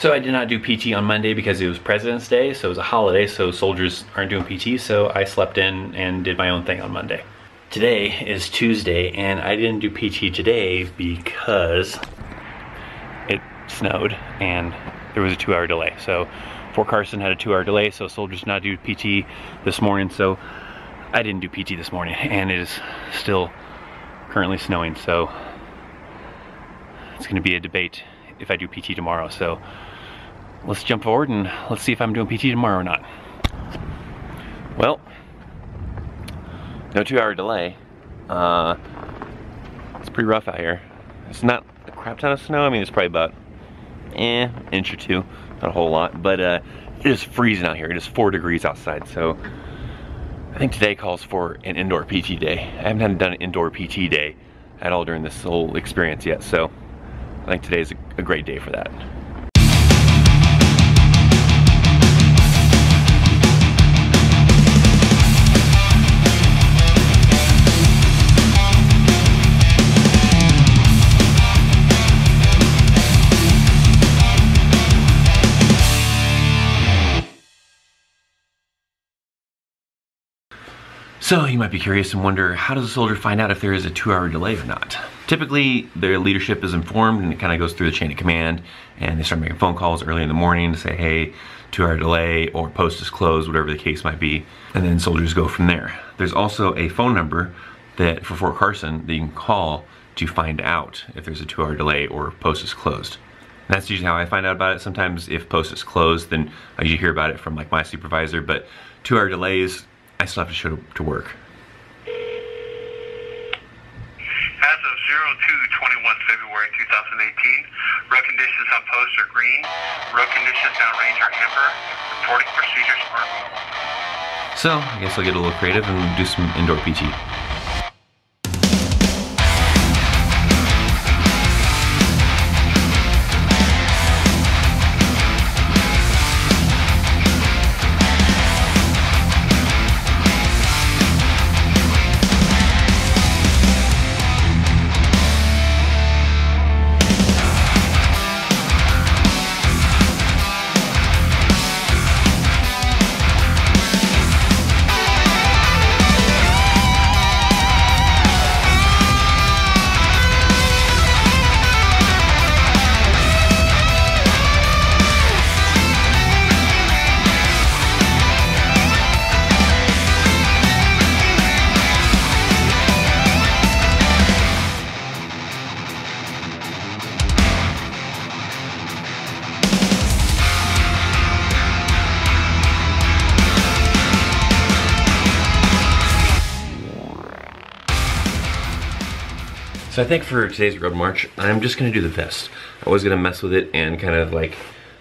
So I did not do PT on Monday because it was President's Day, so it was a holiday, so soldiers aren't doing PT, so I slept in and did my own thing on Monday. Today is Tuesday, and I didn't do PT today because it snowed and there was a 2-hour delay. So Fort Carson had a 2-hour delay, so soldiers did not do PT this morning, so I didn't do PT this morning, and it is still currently snowing, so it's gonna be a debate if I do PT tomorrow. So let's jump forward and let's see if I'm doing PT tomorrow or not. Well, no 2-hour delay. It's pretty rough out here. It's not a crap ton of snow. I mean, it's probably about an inch or two, not a whole lot, but it is freezing out here. It is 4 degrees outside, so I think today calls for an indoor PT day. I haven't done an indoor PT day at all during this whole experience yet, so I think today is a great day for that. So you might be curious and wonder, how does a soldier find out if there is a 2-hour delay or not? Typically, their leadership is informed and it kind of goes through the chain of command, and they start making phone calls early in the morning to say, hey, 2-hour delay, or post is closed, whatever the case might be, and then soldiers go from there. There's also a phone number that for Fort Carson that you can call to find out if there's a 2-hour delay or post is closed. And that's usually how I find out about it. Sometimes if post is closed, then I usually hear about it from like my supervisor, but 2-hour delays, I still have to show to work. As of 02/21 February 2018, road conditions on post are green, road conditions downrange are amber, reporting procedures are normal. So I guess I'll get a little creative and do some indoor PT. So I think for today's road march, I'm just gonna do the vest. I was gonna mess with it and kind of like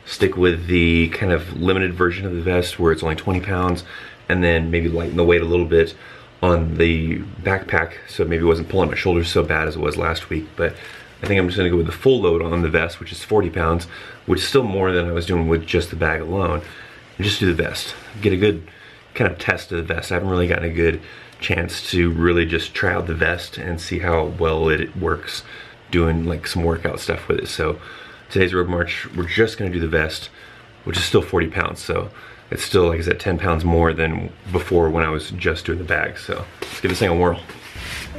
stick with the kind of limited version of the vest where it's only 20 pounds, and then maybe lighten the weight a little bit on the backpack so maybe it wasn't pulling my shoulders so bad as it was last week. But I think I'm just gonna go with the full load on the vest, which is 40 pounds, which is still more than I was doing with just the bag alone. And just do the vest. Get a good kind of test of the vest. I haven't really gotten a good chance to really just try out the vest and see how well it works doing like some workout stuff with it. So today's road march, we're just gonna do the vest, which is still 40 pounds. So it's still, like I said, 10 pounds more than before when I was just doing the bag. So let's give this thing a whirl.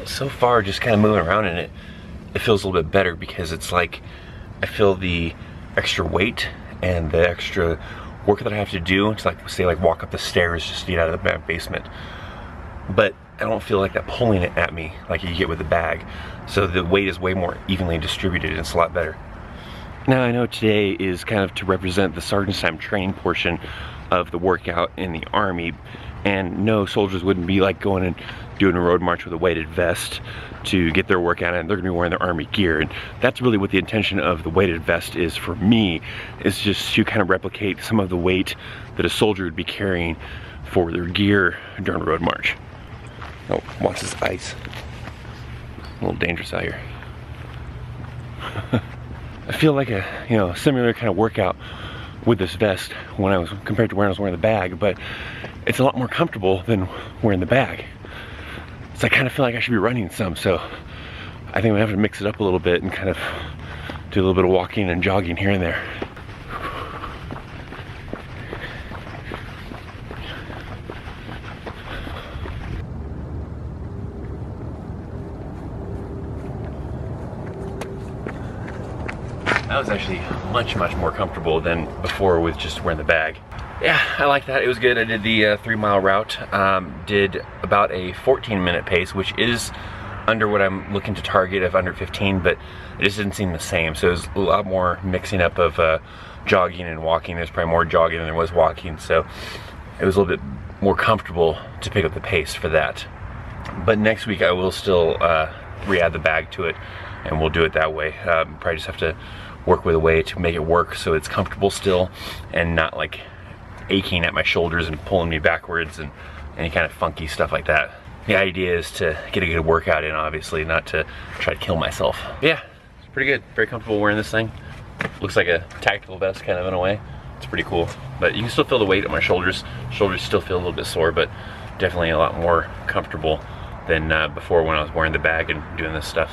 So far, just kind of moving around in it, it feels a little bit better because it's like, I feel the extra weight and the extra work that I have to do to like, say like walk up the stairs just to get out of the basement. But I don't feel like that pulling it at me like you get with the bag. So the weight is way more evenly distributed and it's a lot better. Now I know today is kind of to represent the sergeant's time training portion of the workout in the Army, and no, soldiers wouldn't be like going and doing a road march with a weighted vest to get their workout, and they're gonna be wearing their Army gear. And that's really what the intention of the weighted vest is for me, is just to kind of replicate some of the weight that a soldier would be carrying for their gear during a road march. Oh, watch this ice. A little dangerous out here. I feel like a similar kind of workout with this vest when I was compared to when I was wearing the bag, but it's a lot more comfortable than wearing the bag. So I kind of feel like I should be running some, so I think I'm gonna have to mix it up a little bit and kind of do a little bit of walking and jogging here and there. is actually much more comfortable than before with just wearing the bag. Yeah, I like that. It was good. I did the 3-mile route. Did about a 14-minute pace, which is under what I'm looking to target of under 15, but it just didn't seem the same. So it was a lot more mixing up of jogging and walking. There's probably more jogging than there was walking, so it was a little bit more comfortable to pick up the pace for that. But next week I will still re-add the bag to it, and we'll do it that way. Probably just have to work with a way to make it work so it's comfortable still and not like aching at my shoulders and pulling me backwards and any kind of funky stuff like that. The idea is to get a good workout in, obviously, not to try to kill myself. Yeah, it's pretty good. Very comfortable wearing this thing. Looks like a tactical vest kind of in a way. It's pretty cool. But you can still feel the weight on my shoulders. Shoulders still feel a little bit sore, but definitely a lot more comfortable than before when I was wearing the bag and doing this stuff.